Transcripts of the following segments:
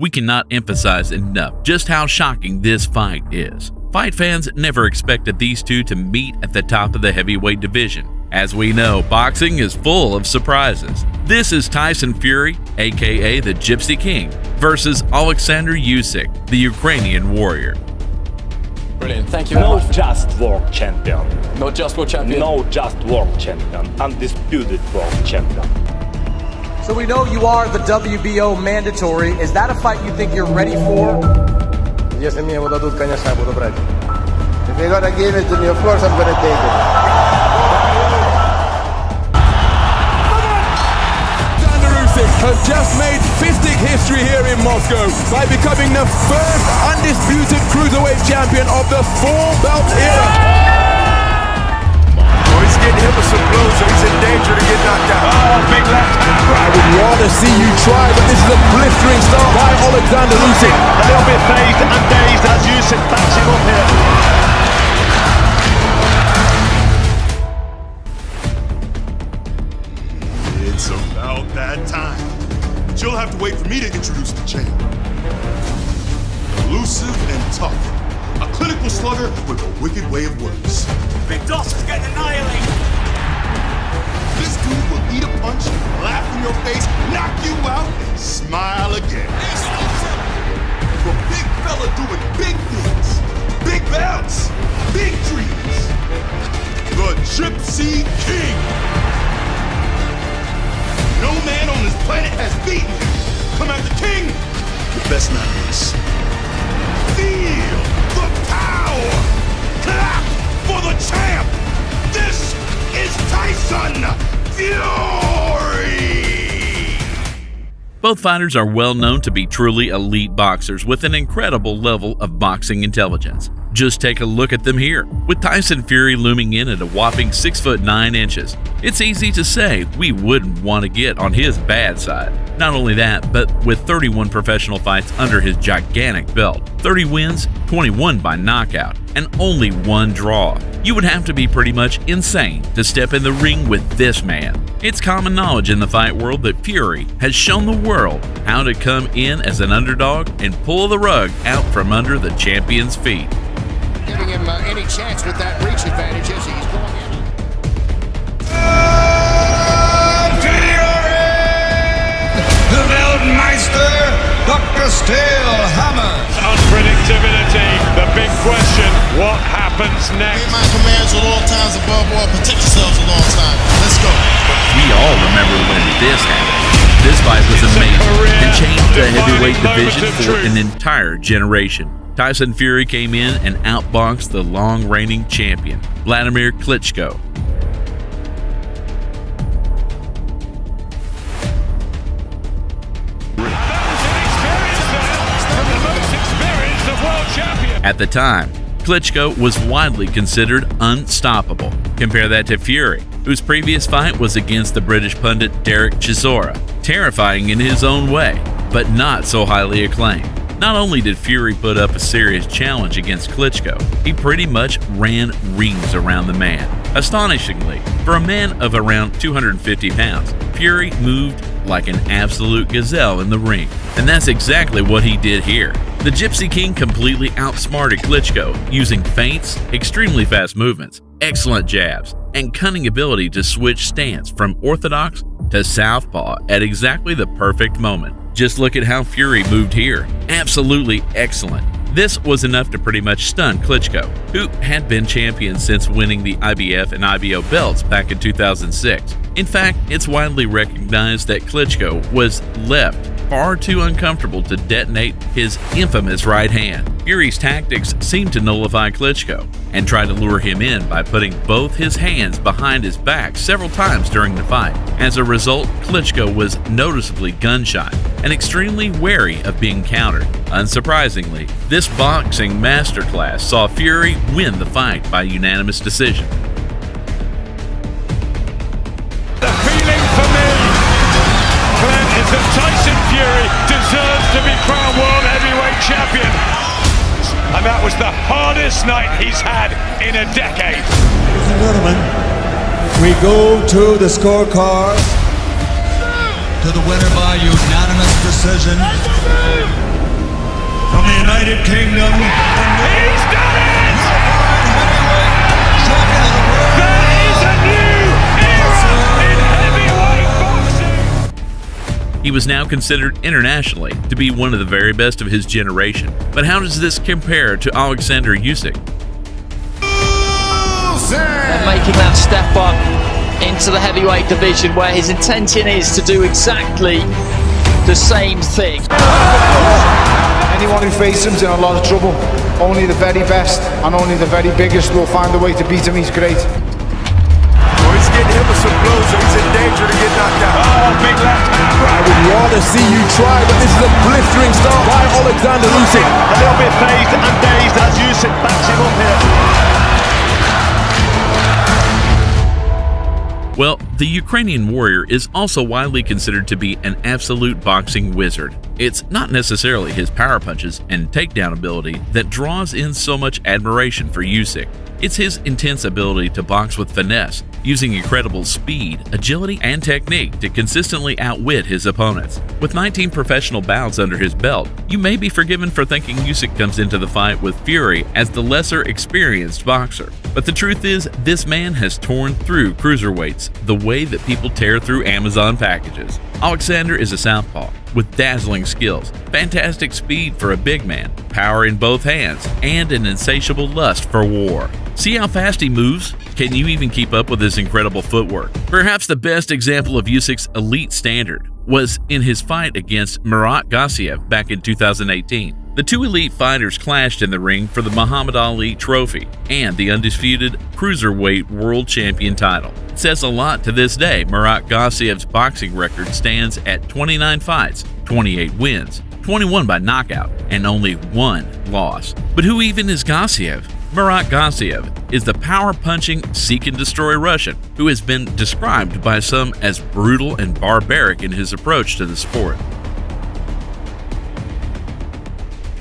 We cannot emphasize enough just how shocking this fight is. Fight fans never expected these two to meet at the top of the heavyweight division. As we know, boxing is full of surprises. This is Tyson Fury, aka the Gypsy King, versus Oleksandr Usyk, the Ukrainian warrior. Brilliant, thank you very much. Not just world champion. Not just world champion? No, just world champion. Undisputed world champion. So we know you are the WBO mandatory. Is that a fight you think you're ready for? Если мне его дадут, конечно, я буду брать. If they're gonna give it to me, of course I'm gonna take it. Oleksandr Usyk has just made fistic history here in Moscow by becoming the first undisputed cruiserweight champion of the four-belt era. He's getting hit with some blows, so he's in danger to get knocked out. Oh, big left hand. I would rather see you try, but this is a blistering start by Oleksandr Usyk. A little bit phased and dazed as Usyk backs him up here. It's about that time. But you'll have to wait for me to introduce the champ. Elusive and tough. A clinical slugger with a wicked way of words. Big Doss is getting annihilated. This dude will eat a punch, laugh in your face, knock you out, and smile again. The big fella doing big things. Big belts. Big dreams. The Gypsy King. No man on this planet has beaten him. Come at the king. The best not miss. Feel the power. Clap for the champ. This is Tyson Fury. Both fighters are well known to be truly elite boxers with an incredible level of boxing intelligence. Just take a look at them here, with Tyson Fury looming in at a whopping 6'9". It's easy to say we wouldn't want to get on his bad side. Not only that, but with 31 professional fights under his gigantic belt, 30 wins, 21 by knockout, and only one draw. You would have to be pretty much insane to step in the ring with this man. It's common knowledge in the fight world that Fury has shown the world how to come in as an underdog and pull the rug out from under the champion's feet. Giving him any chance with that reach advantage as he's going in. The Weltmeister, Dr. Stillhammer. Unpredictability, the big question, what happens next? My commands at all times above all, protect yourselves at all times. Let's go. We all remember when this happened. This fight was amazing and changed the heavyweight division for an entire generation. Tyson Fury came in and outboxed the long-reigning champion, Vladimir Klitschko. At the time, Klitschko was widely considered unstoppable. Compare that to Fury, whose previous fight was against the British pundit Derek Chisora, terrifying in his own way, but not so highly acclaimed. Not only did Fury put up a serious challenge against Klitschko, he pretty much ran rings around the man. Astonishingly, for a man of around 250 pounds, Fury moved like an absolute gazelle in the ring, and that's exactly what he did here. The Gypsy King completely outsmarted Klitschko using feints, extremely fast movements, excellent jabs, and cunning ability to switch stance from orthodox to southpaw at exactly the perfect moment. Just look at how Fury moved here. Absolutely excellent. This was enough to pretty much stun Klitschko, who had been champion since winning the IBF and IBO belts back in 2006. In fact, it's widely recognized that Klitschko was left far too uncomfortable to detonate his infamous right hand. Fury's tactics seemed to nullify Klitschko and tried to lure him in by putting both his hands behind his back several times during the fight. As a result, Klitschko was noticeably gun-shy and extremely wary of being countered. Unsurprisingly, this boxing masterclass saw Fury win the fight by unanimous decision. The feeling for me, Glenn, is that Tyson Fury deserves to be crowned world heavyweight champion. And that was the hardest night he's had in a decade. Ladies and gentlemen, we go to the scorecard. To the winner by unanimous decision. United Kingdom. He's done it! There is a new era in heavyweight boxing. He was now considered internationally to be one of the very best of his generation. But how does this compare to Oleksandr Usyk? And making that step up into the heavyweight division where his intention is to do exactly the same thing. Anyone who faces him is in a lot of trouble. Only the very best and only the very biggest will find a way to beat him. He's great. Oh, he's getting hit with some blows, so he's in danger to get knocked out. Oh, big left hand I right. would rather see you try, but this is a blistering start by Oleksandr Usyk. A little bit phased and dazed as Usyk backs him up here. Well, the Ukrainian warrior is also widely considered to be an absolute boxing wizard. It's not necessarily his power punches and takedown ability that draws in so much admiration for Usyk. It's his intense ability to box with finesse, using incredible speed, agility, and technique to consistently outwit his opponents. With 19 professional bouts under his belt, you may be forgiven for thinking Usyk comes into the fight with Fury as the lesser experienced boxer. But the truth is, this man has torn through cruiserweights the way that people tear through Amazon packages. Oleksandr is a southpaw with dazzling skills, fantastic speed for a big man, power in both hands, and an insatiable lust for war. See how fast he moves? Can you even keep up with his incredible footwork? Perhaps the best example of Usyk's elite standard was in his fight against Murat Gassiev back in 2018. The two elite fighters clashed in the ring for the Muhammad Ali Trophy and the undisputed Cruiserweight World Champion title. It says a lot to this day. Murat Gassiev's boxing record stands at 29 fights, 28 wins, 21 by knockout, and only 1 loss. But who even is Gassiev? Murat Gassiev is the power-punching seek-and-destroy Russian who has been described by some as brutal and barbaric in his approach to the sport.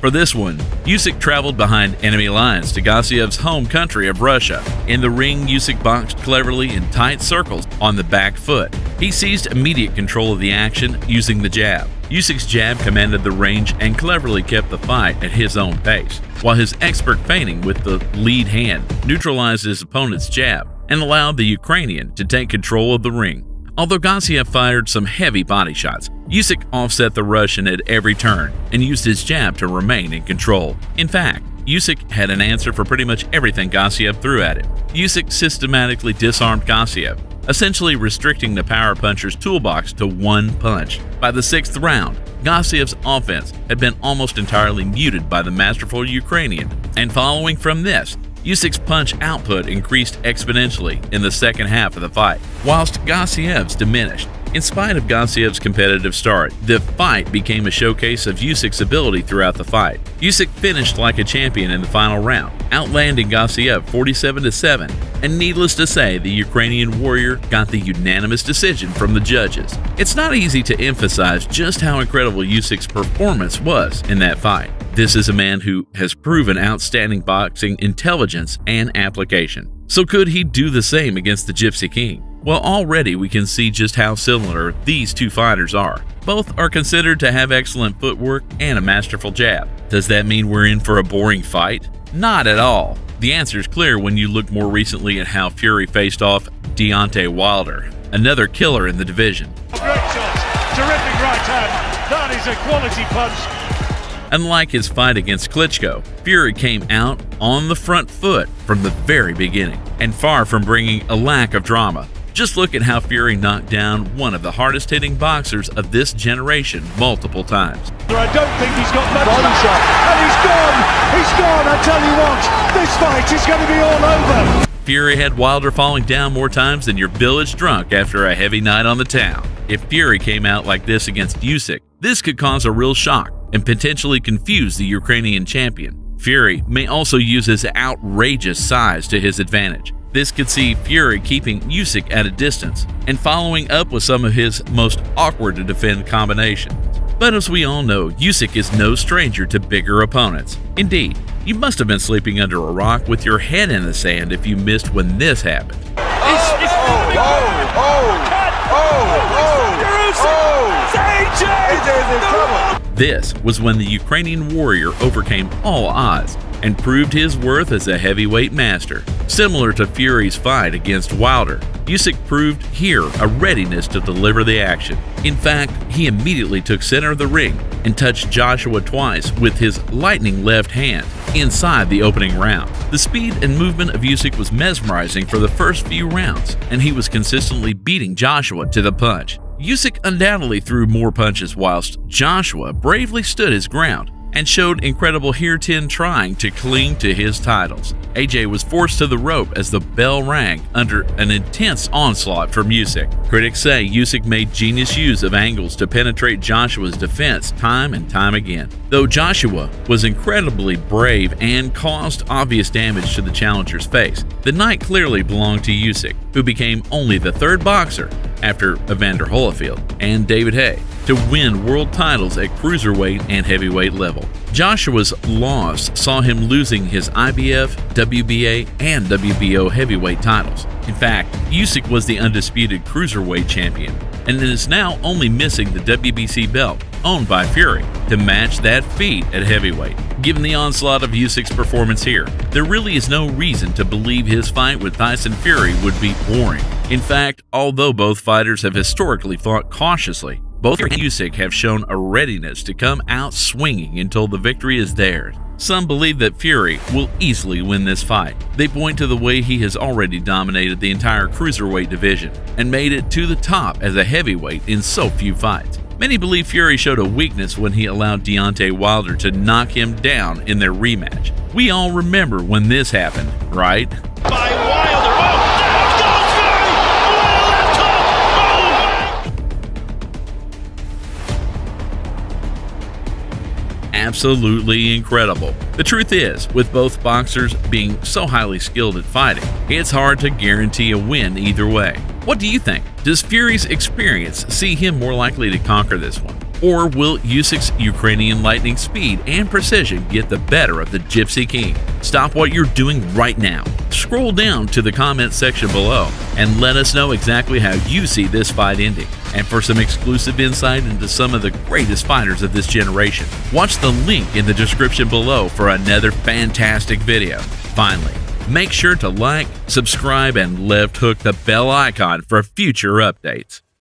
For this one, Usyk traveled behind enemy lines to Gassiev's home country of Russia. In the ring, Usyk boxed cleverly in tight circles on the back foot. He seized immediate control of the action using the jab. Usyk's jab commanded the range and cleverly kept the fight at his own pace, while his expert feinting with the lead hand neutralized his opponent's jab and allowed the Ukrainian to take control of the ring. Although Gassiev fired some heavy body shots, Usyk offset the Russian at every turn and used his jab to remain in control. In fact, Usyk had an answer for pretty much everything Gassiev threw at him. Usyk systematically disarmed Gassiev, essentially restricting the power puncher's toolbox to one punch. By the 6th round, Gassiev's offense had been almost entirely muted by the masterful Ukrainian, and following from this, Usyk's punch output increased exponentially in the second half of the fight, whilst Gassiev's diminished. In spite of Gassiev's competitive start, the fight became a showcase of Usyk's ability throughout the fight. Usyk finished like a champion in the final round, outlanding Gassiev 47-7, and needless to say, the Ukrainian warrior got the unanimous decision from the judges. It's not easy to emphasize just how incredible Usyk's performance was in that fight. This is a man who has proven outstanding boxing intelligence and application. So could he do the same against the Gypsy King? Well, already we can see just how similar these two fighters are. Both are considered to have excellent footwork and a masterful jab. Does that mean we're in for a boring fight? Not at all. The answer is clear when you look more recently at how Fury faced off Deontay Wilder, another killer in the division. Great shot. Terrific right hand. That is a quality punch. Unlike his fight against Klitschko, Fury came out on the front foot from the very beginning, and far from bringing a lack of drama. Just look at how Fury knocked down one of the hardest-hitting boxers of this generation multiple times. I don't think he's got much body shot. And he's gone! He's gone! I tell you what, this fight is going to be all over! Fury had Wilder falling down more times than your village drunk after a heavy night on the town. If Fury came out like this against Usyk, this could cause a real shock and potentially confuse the Ukrainian champion. Fury may also use his outrageous size to his advantage. This could see Fury keeping Usyk at a distance and following up with some of his most awkward to defend combinations. But as we all know, Usyk is no stranger to bigger opponents. Indeed, you must have been sleeping under a rock with your head in the sand if you missed when this happened. AJ is in trouble. This was when the Ukrainian warrior overcame all odds and proved his worth as a heavyweight master. Similar to Fury's fight against Wilder, Usyk proved here a readiness to deliver the action. In fact, he immediately took center of the ring and touched Joshua twice with his lightning left hand inside the opening round. The speed and movement of Usyk was mesmerizing for the first few rounds, and he was consistently beating Joshua to the punch. Usyk undoubtedly threw more punches whilst Joshua bravely stood his ground and showed incredible heel-turn trying to cling to his titles. AJ was forced to the rope as the bell rang under an intense onslaught from Usyk. Critics say Usyk made genius use of angles to penetrate Joshua's defense time and time again. Though Joshua was incredibly brave and caused obvious damage to the challenger's face, the night clearly belonged to Usyk, who became only the third boxer after Evander Holyfield and David Haye to win world titles at cruiserweight and heavyweight level. Joshua's loss saw him losing his IBF, WBA, and WBO heavyweight titles. In fact, Usyk was the undisputed cruiserweight champion and is now only missing the WBC belt owned by Fury to match that feat at heavyweight. Given the onslaught of Usyk's performance here, there really is no reason to believe his fight with Tyson Fury would be boring. In fact, although both fighters have historically fought cautiously, both Fury and Usyk have shown a readiness to come out swinging until the victory is theirs. Some believe that Fury will easily win this fight. They point to the way he has already dominated the entire cruiserweight division and made it to the top as a heavyweight in so few fights. Many believe Fury showed a weakness when he allowed Deontay Wilder to knock him down in their rematch. We all remember when this happened, right? By Wilder. Absolutely incredible. The truth is, with both boxers being so highly skilled at fighting, it's hard to guarantee a win either way. What do you think? Does Fury's experience see him more likely to conquer this one? Or will Usyk's Ukrainian lightning speed and precision get the better of the Gypsy King? Stop what you're doing right now. Scroll down to the comment section below and let us know exactly how you see this fight ending. And for some exclusive insight into some of the greatest fighters of this generation, watch the link in the description below for another fantastic video. Finally, make sure to like, subscribe, and left hook the bell icon for future updates.